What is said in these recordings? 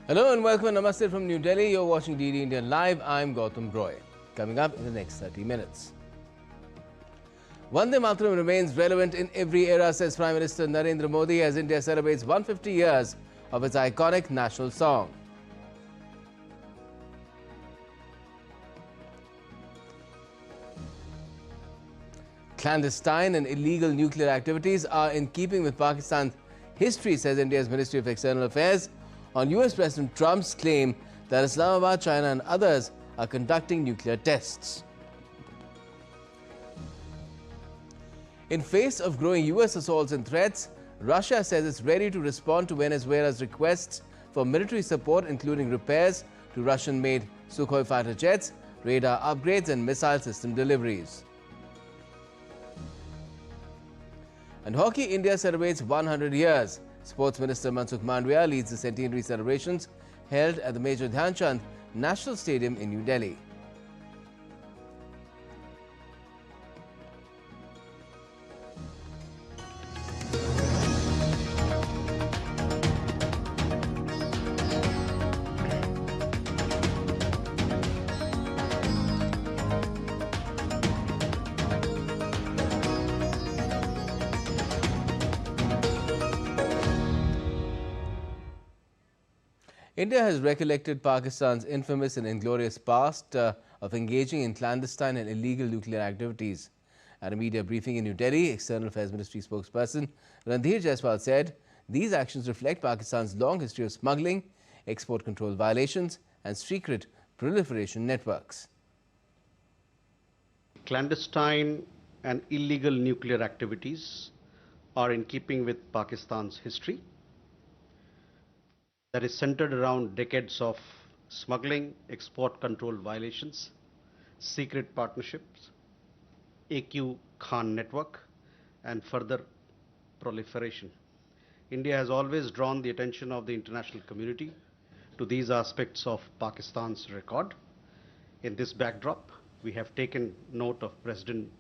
Hello and welcome and namaste from New Delhi. You're watching DD India Live. I'm Gautam Roy. Coming up in the next 30 minutes. Vande Mataram remains relevant in every era, says Prime Minister Narendra Modi as India celebrates 150 years of its iconic national song. Clandestine and illegal nuclear activities are in keeping with Pakistan's history, says India's Ministry of External Affairs, on US President Trump's claim that Islamabad, China and others are conducting nuclear tests. In face of growing US assaults and threats, Russia says it's ready to respond to Venezuela's requests for military support, including repairs to Russian-made Sukhoi fighter jets, radar upgrades and missile system deliveries. And hockey, India celebrates 100 years. Sports Minister Mansukh Mandavia leads the centenary celebrations held at the Major Dhyan Chand National Stadium in New Delhi. India has recollected Pakistan's infamous and inglorious past of engaging in clandestine and illegal nuclear activities. At a media briefing in New Delhi, External Affairs Ministry spokesperson Randhir Jaiswal said these actions reflect Pakistan's long history of smuggling, export control violations and secret proliferation networks. Clandestine and illegal nuclear activities are in keeping with Pakistan's history. That is centered around decades of smuggling, export control violations, secret partnerships, AQ Khan network, and further proliferation. India has always drawn the attention of the international community to these aspects of Pakistan's record. In this backdrop, we have taken note of President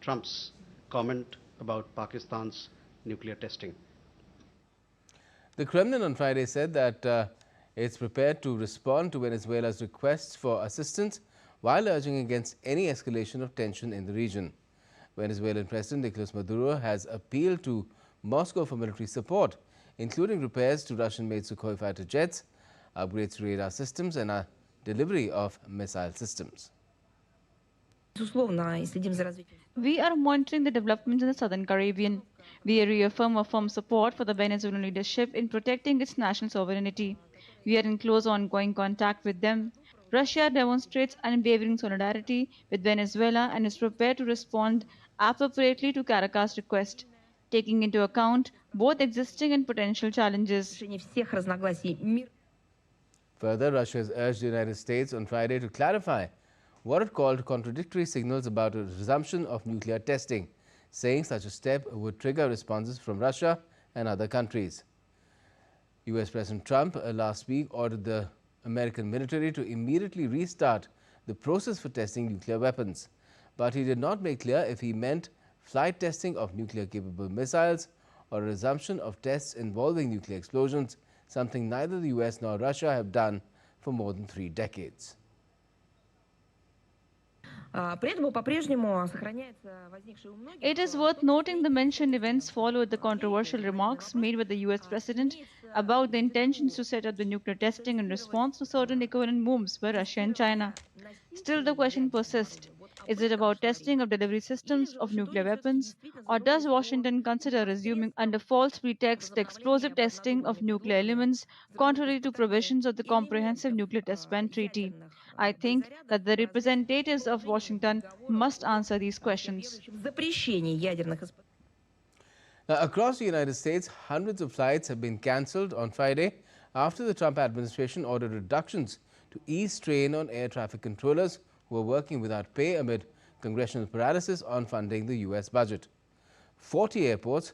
Trump's comment about Pakistan's nuclear testing. The Kremlin on Friday said that it's prepared to respond to Venezuela's requests for assistance while urging against any escalation of tension in the region. Venezuelan President Nicolas Maduro has appealed to Moscow for military support, including repairs to Russian-made Sukhoi fighter jets, upgrades to radar systems and a delivery of missile systems. We are monitoring the developments in the Southern Caribbean. We reaffirm our firm support for the Venezuelan leadership in protecting its national sovereignty. We are in close ongoing contact with them. Russia demonstrates unwavering solidarity with Venezuela and is prepared to respond appropriately to Caracas' request, taking into account both existing and potential challenges. Further, Russia has urged the United States on Friday to clarify what it called contradictory signals about a resumption of nuclear testing, saying such a step would trigger responses from Russia and other countries. US President Trump last week ordered the American military to immediately restart the process for testing nuclear weapons, but he did not make clear if he meant flight testing of nuclear-capable missiles or a resumption of tests involving nuclear explosions, something neither the US nor Russia have done for more than 3 decades. It is worth noting the mentioned events followed the controversial remarks made by the US President about the intentions to set up the nuclear testing in response to certain equivalent moves by Russia and China. Still, the question persists. Is it about testing of delivery systems of nuclear weapons, or does Washington consider resuming under false pretext the explosive testing of nuclear elements contrary to provisions of the Comprehensive Nuclear Test Ban Treaty? I think that the representatives of Washington must answer these questions. Now, across the United States, hundreds of flights have been cancelled on Friday after the Trump administration ordered reductions to ease strain on air traffic controllers who are working without pay amid congressional paralysis on funding the US budget. 40 airports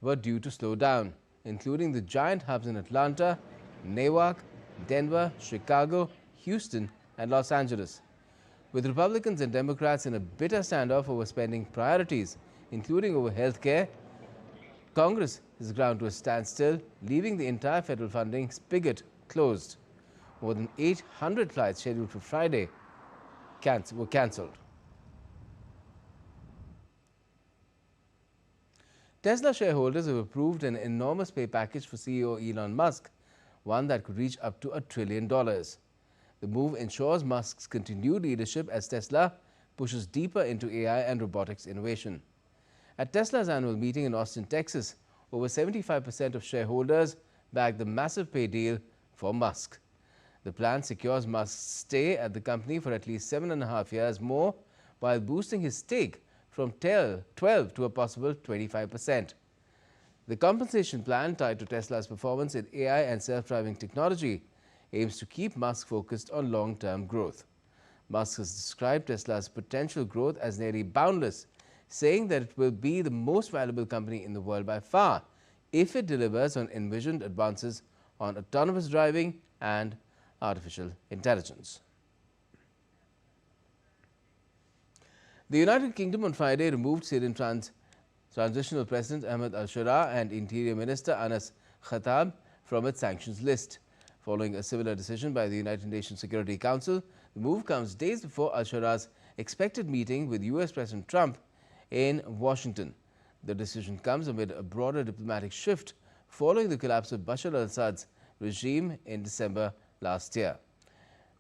were due to slow down, including the giant hubs in Atlanta, Newark, Denver, Chicago, Houston and Los Angeles. With Republicans and Democrats in a bitter standoff over spending priorities, including over health care, Congress is ground to a standstill, leaving the entire federal funding spigot closed. More than 800 flights scheduled for Friday were cancelled. Tesla shareholders have approved an enormous pay package for CEO Elon Musk, one that could reach up to $1 trillion. The move ensures Musk's continued leadership as Tesla pushes deeper into AI and robotics innovation. At Tesla's annual meeting in Austin, Texas, over 75% of shareholders backed the massive pay deal for Musk. The plan secures Musk's stay at the company for at least 7.5 years more, while boosting his stake from 12 to a possible 25%. The compensation plan tied to Tesla's performance in AI and self-driving technology aims to keep Musk focused on long-term growth. Musk has described Tesla's potential growth as nearly boundless, saying that it will be the most valuable company in the world by far if it delivers on envisioned advances on autonomous driving and artificial intelligence. The United Kingdom on Friday removed Syrian Transitional President Ahmed al-Shara and Interior Minister Anas Khattab from its sanctions list. Following a similar decision by the United Nations Security Council, the move comes days before al-Shara's expected meeting with US President Trump in Washington. The decision comes amid a broader diplomatic shift following the collapse of Bashar al-Assad's regime in December last year.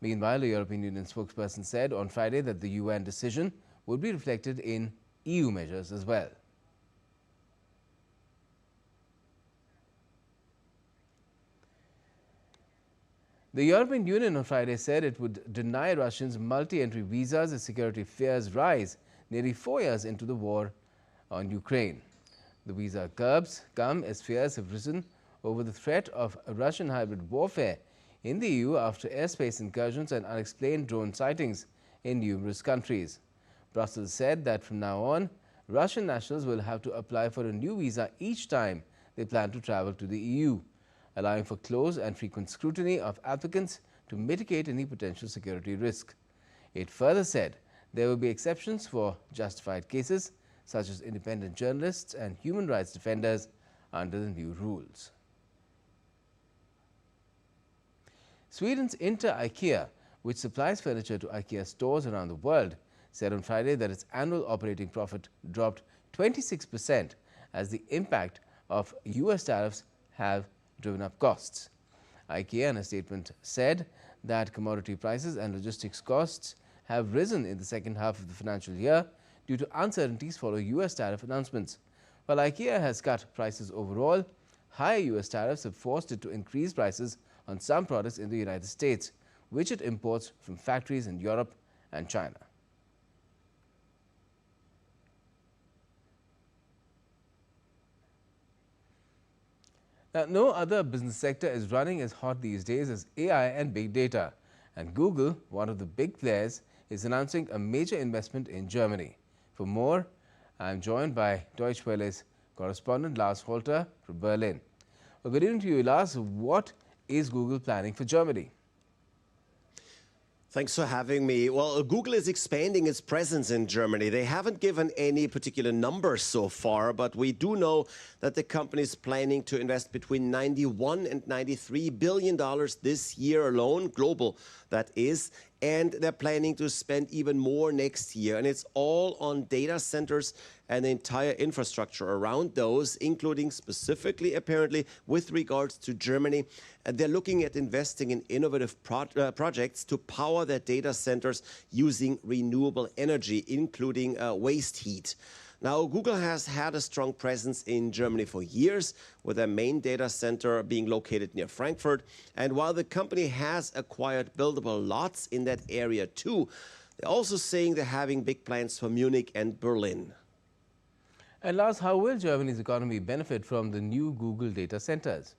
Meanwhile, a European Union spokesperson said on Friday that the UN decision would be reflected in EU measures as well. The European Union on Friday said it would deny Russians multi-entry visas as security fears rise nearly 4 years into the war on Ukraine. The visa curbs come as fears have risen over the threat of Russian hybrid warfare in the EU after airspace incursions and unexplained drone sightings in numerous countries. Brussels said that from now on, Russian nationals will have to apply for a new visa each time they plan to travel to the EU, allowing for close and frequent scrutiny of applicants to mitigate any potential security risk. It further said there will be exceptions for justified cases, such as independent journalists and human rights defenders, under the new rules. Sweden's IKEA, which supplies furniture to IKEA stores around the world, said on Friday that its annual operating profit dropped 26% as the impact of US tariffs have driven up costs. IKEA, in a statement, said that commodity prices and logistics costs have risen in the second half of the financial year due to uncertainties following US tariff announcements. While IKEA has cut prices overall, higher US tariffs have forced it to increase prices on some products in the United States, which it imports from factories in Europe and China. Now, no other business sector is running as hot these days as AI and big data. And Google, one of the big players, is announcing a major investment in Germany. For more, I am joined by Deutsche Welle's correspondent Lars Holter from Berlin. Well, good evening to you, Lars. What is Google planning for Germany? Thanks for having me. Well, Google is expanding its presence in Germany. They haven't given any particular numbers so far, but we do know that the company is planning to invest between $91 and $93 billion this year alone, global that is, and they're planning to spend even more next year. And it's all on data centers and the entire infrastructure around those, including specifically, apparently, with regards to Germany. And they're looking at investing in innovative projects to power their data centers using renewable energy, including waste heat. Now, Google has had a strong presence in Germany for years, with their main data center being located near Frankfurt. And while the company has acquired buildable lots in that area too, they're also saying they're having big plans for Munich and Berlin. And Lars, how will Germany's economy benefit from the new Google data centers?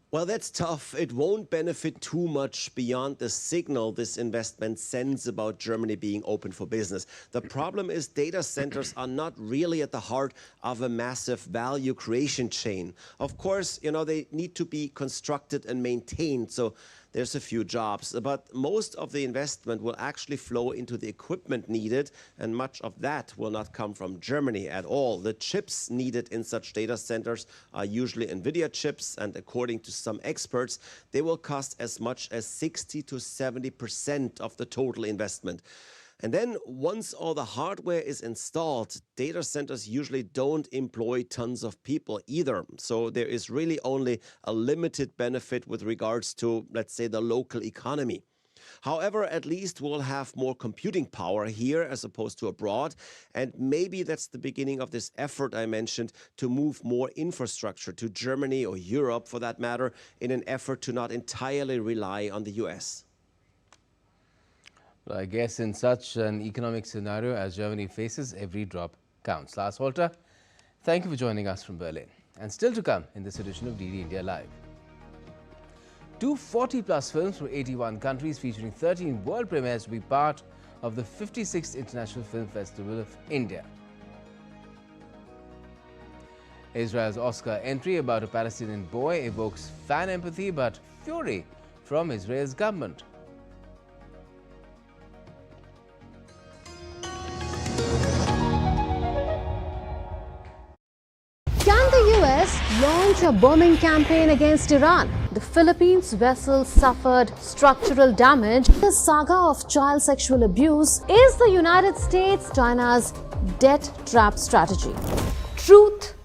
Well, that's tough. It won't benefit too much beyond the signal this investment sends about Germany being open for business. The problem is data centers are not really at the heart of a massive value creation chain. Of course, they need to be constructed and maintained. So there's a few jobs. But most of the investment will actually flow into the equipment needed, and much of that will not come from Germany at all. The chips needed in such data centers are usually NVIDIA chips, and according to some experts, they will cost as much as 60 to 70% of the total investment. And then once all the hardware is installed, data centers usually don't employ tons of people either. So there is really only a limited benefit with regards to, let's say, the local economy. However, at least we'll have more computing power here as opposed to abroad. And maybe that's the beginning of this effort I mentioned to move more infrastructure to Germany or Europe, for that matter, in an effort to not entirely rely on the US. Well, I guess in such an economic scenario as Germany faces, every drop counts. Lars Holter, thank you for joining us from Berlin. And still to come in this edition of DD India Live. 240-plus films from 81 countries featuring 13 world premieres will be part of the 56th International Film Festival of India. Israel's Oscar entry about a Palestinian boy evokes fan empathy but fury from Israel's government. Can the US launch a bombing campaign against Iran? The Philippines vessel suffered structural damage. The saga of child sexual abuse is the United States China's debt trap strategy. Truth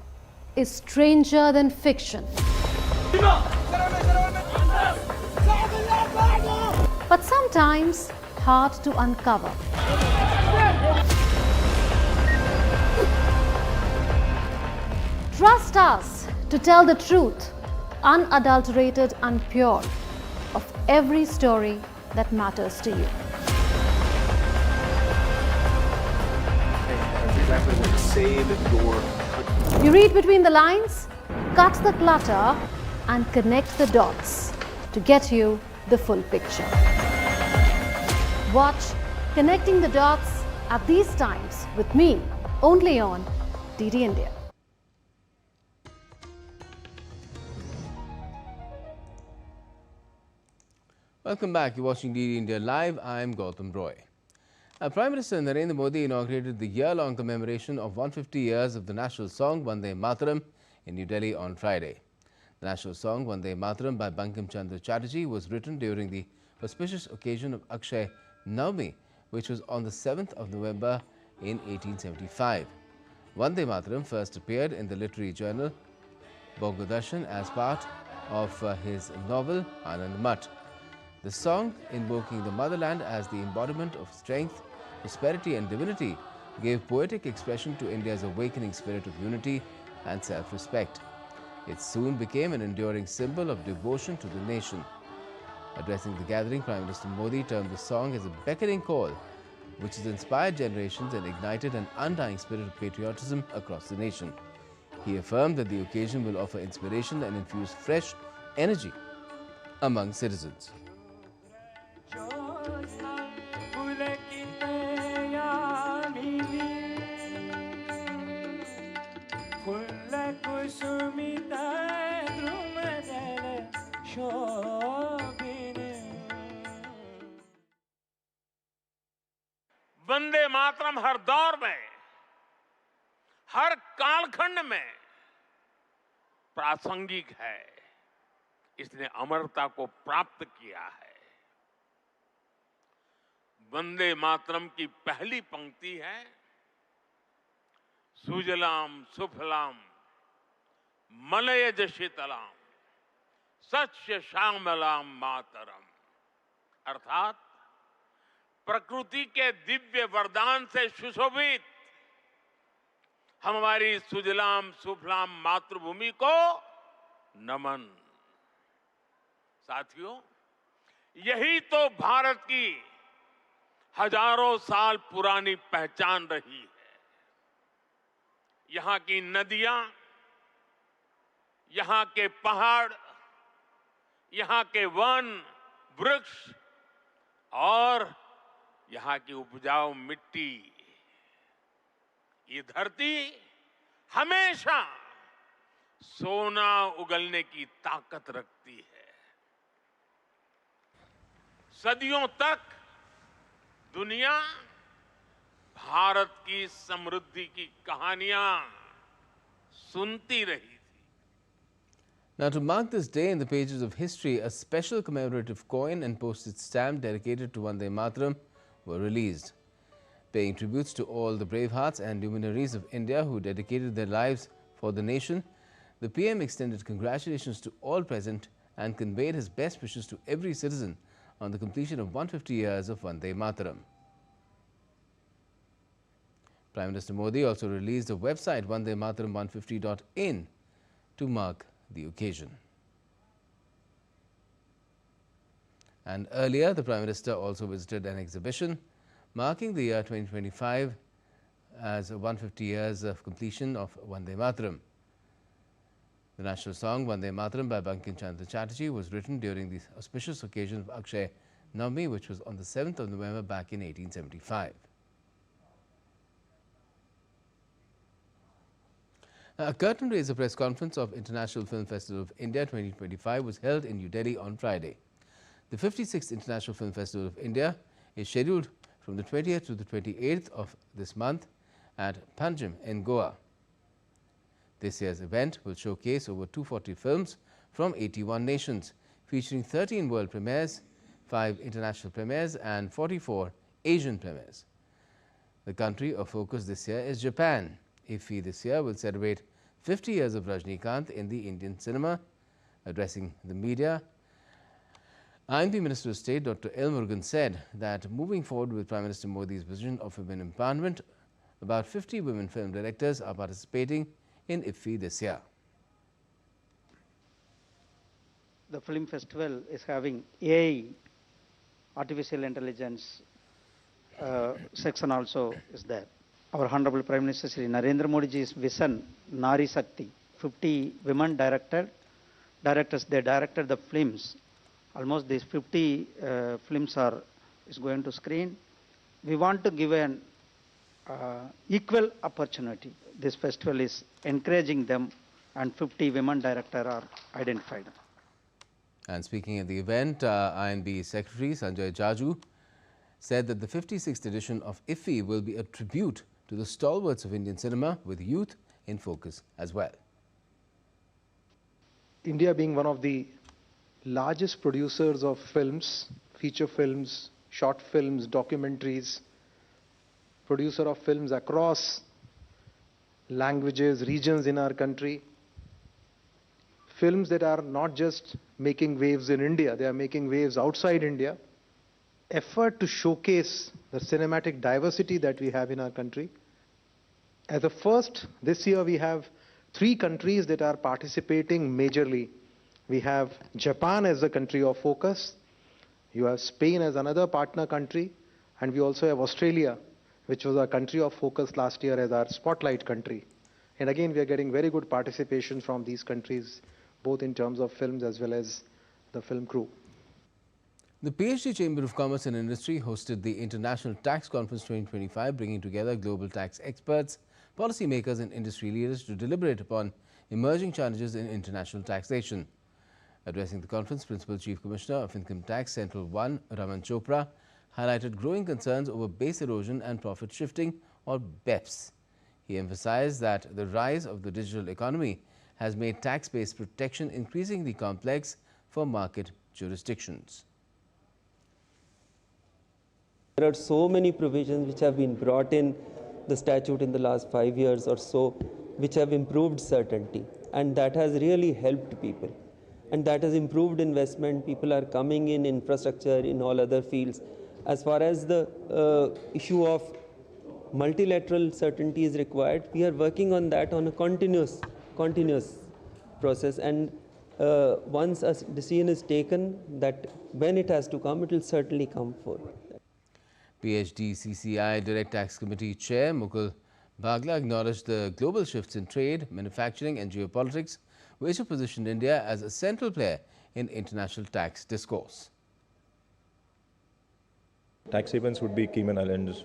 is stranger than fiction. But sometimes hard to uncover. Trust us to tell the truth, unadulterated and pure, of every story that matters to you. You read between the lines, cut the clutter, and connect the dots to get you the full picture. Watch Connecting the Dots at these times with me, only on DD India. Welcome back. You're watching DD India Live. I'm Gautam Roy. Prime Minister Narendra Modi inaugurated the year-long commemoration of 150 years of the national song Vande Mataram in New Delhi on Friday. The national song Vande Mataram by Bankim Chandra Chatterjee was written during the auspicious occasion of Akshay Navami, which was on the 7th of November in 1875. Vande Mataram first appeared in the literary journal Doordarshan as part of his novel Anand Mat. The song, invoking the motherland as the embodiment of strength, prosperity and divinity, gave poetic expression to India's awakening spirit of unity and self-respect. It soon became an enduring symbol of devotion to the nation. Addressing the gathering, Prime Minister Modi termed the song as a beckoning call, which has inspired generations and ignited an undying spirit of patriotism across the nation. He affirmed that the occasion will offer inspiration and infuse fresh energy among citizens. Vande Mataram हर दौर में, हर कालखंड में प्रासंगिक है। इसने अमरता को प्राप्त किया है। वंदे मातरम की पहली पंक्ति है, सुजलाम सुफलाम मलयज शीतलाम सस्य श्यामलाम मातरम, अर्थात प्रकृति के दिव्य वरदान से सुशोभित हमारी सुजलाम सुफलाम मातृभूमि को नमन। साथियों, यही तो भारत की हजारों साल पुरानी पहचान रही है। यहाँ की नदियां, यहाँ के पहाड़, यहाँ के वन, वृक्ष और यहाँ की उपजाऊ मिट्टी, ये धरती हमेशा सोना उगलने की ताकत रखती है। सदियों तक दुनिया भारत की समृद्धि की कहानियां सुनती रही थी. Now, to mark this day in the pages of history, a special commemorative coin and postage stamp dedicated to Vande Mataram were released. Paying tributes to all the brave hearts and luminaries of India who dedicated their lives for the nation, the PM extended congratulations to all present and conveyed his best wishes to every citizen on the completion of 150 years of Vande Mataram. Prime Minister Modi also released a website, vandemataram150.in, to mark the occasion. And earlier, the Prime Minister also visited an exhibition marking the year 2025 as 150 years of completion of Vande Mataram. The national song Vande Mataram by Bankim Chandra Chatterjee was written during the auspicious occasion of Akshay Navami, which was on the 7th of November back in 1875. A curtain raiser press conference of International Film Festival of India 2025 was held in New Delhi on Friday. The 56th International Film Festival of India is scheduled from the 20th to the 28th of this month at Panjim in Goa. This year's event will showcase over 240 films from 81 nations, featuring 13 world premieres, 5 international premieres and 44 Asian premieres. The country of focus this year is Japan. IFFI this year will celebrate 50 years of Rajnikant in the Indian cinema. Addressing the media, IMP Minister of State Dr. L. Murugan said that moving forward with Prime Minister Modi's vision of women empowerment, about 50 women film directors are participating in IFFI this year. The film festival is having AI, artificial intelligence section also is there. Our Honorable Prime Minister Shri Narendra Modi ji's vision, Nari Shakti, 50 women directors, they directed the films. Almost these 50 films is going to screen. We want to give an equal opportunity. This festival is encouraging them, and 50 women directors are identified. And speaking at the event, INB Secretary Sanjay Jaju said that the 56th edition of IFFI will be a tribute to the stalwarts of Indian cinema, with youth in focus as well. India being one of the largest producers of films, feature films, short films, documentaries, producer of films across languages, regions in our country, films that are not just making waves in India, they are making waves outside India. Effort to showcase the cinematic diversity that we have in our country. As a first, this year we have 3 countries that are participating majorly. We have Japan as a country of focus, you have Spain as another partner country, and we also have Australia, which was our country of focus last year as our spotlight country. And again, we are getting very good participation from these countries, both in terms of films as well as the film crew. The PhD Chamber of Commerce and Industry hosted the International Tax Conference 2025, bringing together global tax experts, policymakers and industry leaders to deliberate upon emerging challenges in international taxation. Addressing the conference, Principal Chief Commissioner of Income Tax Central 1, Raman Chopra, highlighted growing concerns over base erosion and profit shifting, or BEPS. He emphasized that the rise of the digital economy has made tax-based protection increasingly complex for market jurisdictions. There are so many provisions which have been brought in the statute in the last 5 years or so, which have improved certainty, and that has really helped people, and that has improved investment. People are coming in infrastructure, in all other fields. As far as the issue of multilateral certainty is required, we are working on that on a continuous process, and once a decision is taken that when it has to come, it will certainly come forward. PhD CCI Direct Tax Committee Chair Mukul Bhagla acknowledged the global shifts in trade, manufacturing and geopolitics, which have positioned India as a central player in international tax discourse. Tax havens would be Cayman Islands,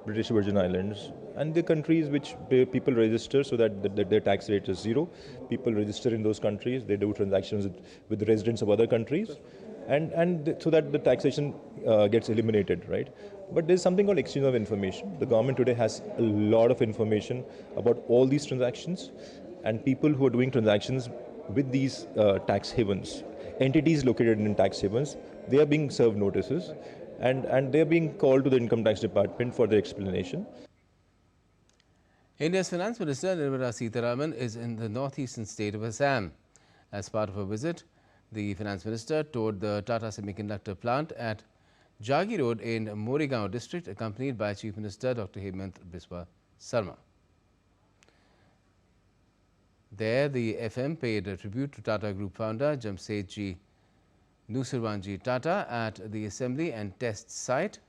British Virgin Islands, and the countries which people register so that their tax rate is 0. People register in those countries, they do transactions with the residents of other countries, so that the taxation gets eliminated, right? But there's something called exchange of information. The government today has a lot of information about all these transactions, and people who are doing transactions with these tax havens, entities located in tax havens, they are being served notices, and they are being called to the income tax department for their explanation. India's Finance Minister Nirmala Sitharaman is in the northeastern state of Assam. As part of her visit, the Finance Minister toured the Tata Semiconductor plant at Jagi Road in Morigaon district, accompanied by Chief Minister Dr. Hemant Biswa Sarma. There, the FM paid a tribute to Tata Group founder Jamsetji Nusirwanji Tata at the assembly and test site.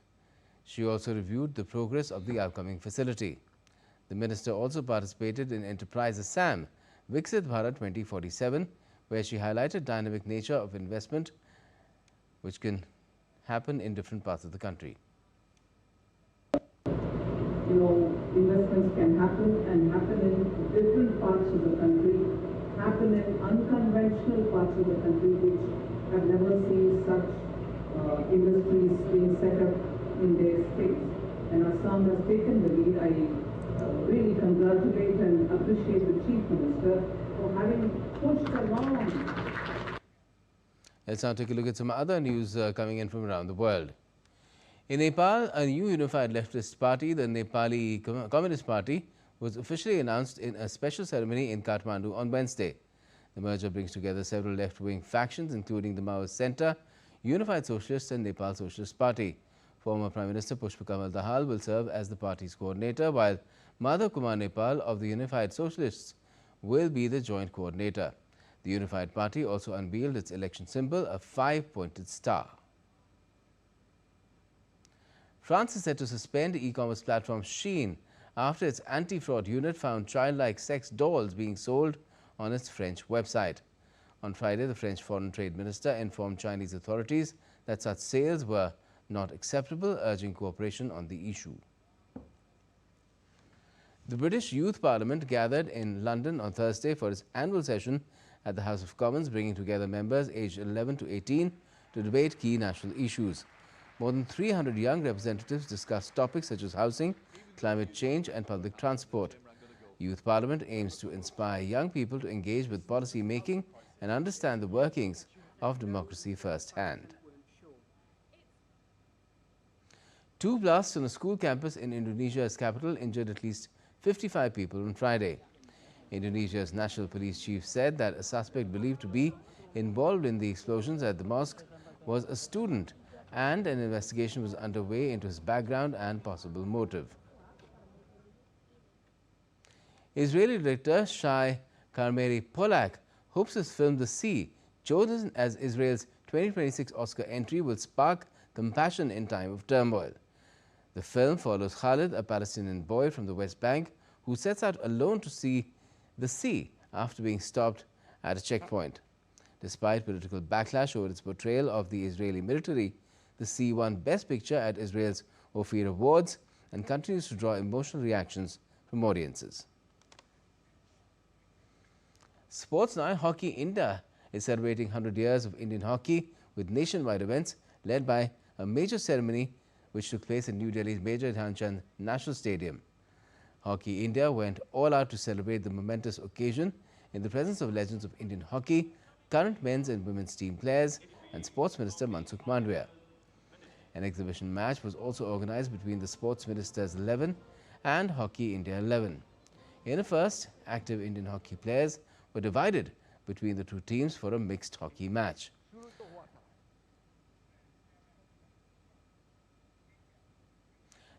She also reviewed the progress of the upcoming facility. The minister also participated in Enterprise Assam, Viksit Bharat 2047, where she highlighted dynamic nature of investment which can happen in different parts of the country. Investments can happen and happen in different parts of the country, happen in unconventional parts of the country which have never seen such industries being set up in their states. And Assam has taken the lead. I really congratulate and appreciate the Chief Minister for having pushed along. Let's now take a look at some other news coming in from around the world. In Nepal, a new unified leftist party, the Nepali Communist Party, was officially announced in a special ceremony in Kathmandu on Wednesday. The merger brings together several left-wing factions, including the Maoist Centre, Unified Socialists and Nepal Socialist Party. Former Prime Minister Pushpa Kamal Dahal will serve as the party's coordinator, while Madhav Kumar Nepal of the Unified Socialists will be the joint coordinator. The Unified Party also unveiled its election symbol, a 5-pointed star. France is set to suspend e-commerce platform Shein after its anti-fraud unit found childlike sex dolls being sold on its French website. On Friday, the French Foreign Trade Minister informed Chinese authorities that such sales were not acceptable, urging cooperation on the issue. The British Youth Parliament gathered in London on Thursday for its annual session at the House of Commons, bringing together members aged 11 to 18 to debate key national issues. More than 300 young representatives discussed topics such as housing, climate change and public transport. Youth Parliament aims to inspire young people to engage with policy making and understand the workings of democracy firsthand. Two blasts on a school campus in Indonesia's capital injured at least 55 people on Friday. Indonesia's national police chief said that a suspect believed to be involved in the explosions at the mosque was a student, and an investigation was underway into his background and possible motive. Israeli director Shai Carmeri Pollack hopes his film The Sea, chosen as Israel's 2026 Oscar entry, will spark compassion in time of turmoil. The film follows Khalid, a Palestinian boy from the West Bank, who sets out alone to see the sea after being stopped at a checkpoint. Despite political backlash over its portrayal of the Israeli military, The Sea won Best Picture at Israel's Ophir Awards and continues to draw emotional reactions from audiences. Sports now. Hockey India is celebrating 100 years of Indian hockey with nationwide events led by a major ceremony which took place in New Delhi's Major Dhyan Chand National Stadium. Hockey India went all out to celebrate the momentous occasion in the presence of legends of Indian hockey, current men's and women's team players and Sports Minister Mansukh Mandavia. An exhibition match was also organized between the Sports Ministers 11 and Hockey India 11. In a first, active Indian hockey players were divided between the two teams for a mixed hockey match.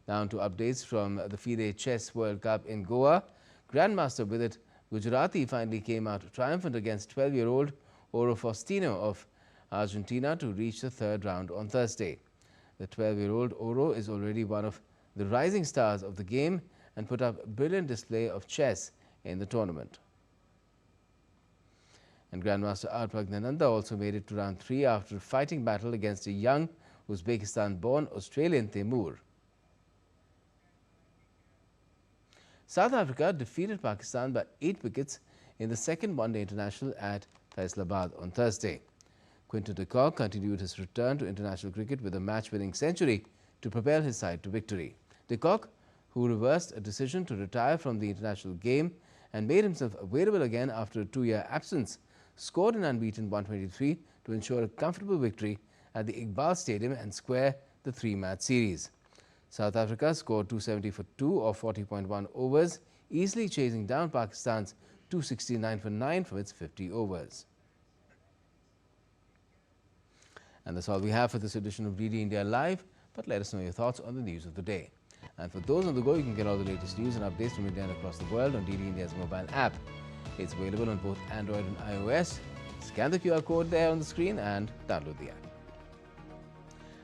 Now to updates from the FIDE Chess World Cup in Goa. Grandmaster Vidit Gujarati finally came out triumphant against 12-year-old Oro Faustino of Argentina to reach the third round on Thursday. The 12-year-old Oro is already one of the rising stars of the game and put up a brilliant display of chess in the tournament. And Grandmaster R. Pragnananda also made it to round 3 after a fighting battle against a young Uzbekistan-born Australian Temur. South Africa defeated Pakistan by 8 wickets in the second one-day international at Faisalabad on Thursday. Quinton de Kock continued his return to international cricket with a match-winning century to propel his side to victory. De Kock, who reversed a decision to retire from the international game and made himself available again after a 2-year absence, scored an unbeaten 123 to ensure a comfortable victory at the Iqbal Stadium and square the 3-match series. South Africa scored 270 for 2 or 40.1 overs, easily chasing down Pakistan's 269 for 9 from its 50 overs. And that's all we have for this edition of DD India Live, but let us know your thoughts on the news of the day. And for those on the go, you can get all the latest news and updates from India and across the world on DD India's mobile app. It's available on both Android and iOS. Scan the QR code there on the screen and download the app.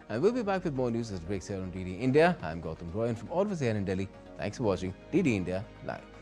And we'll be back with more news as it breaks here on DD India. I'm Gautam Roy, and from all of us here in Delhi, thanks for watching DD India Live.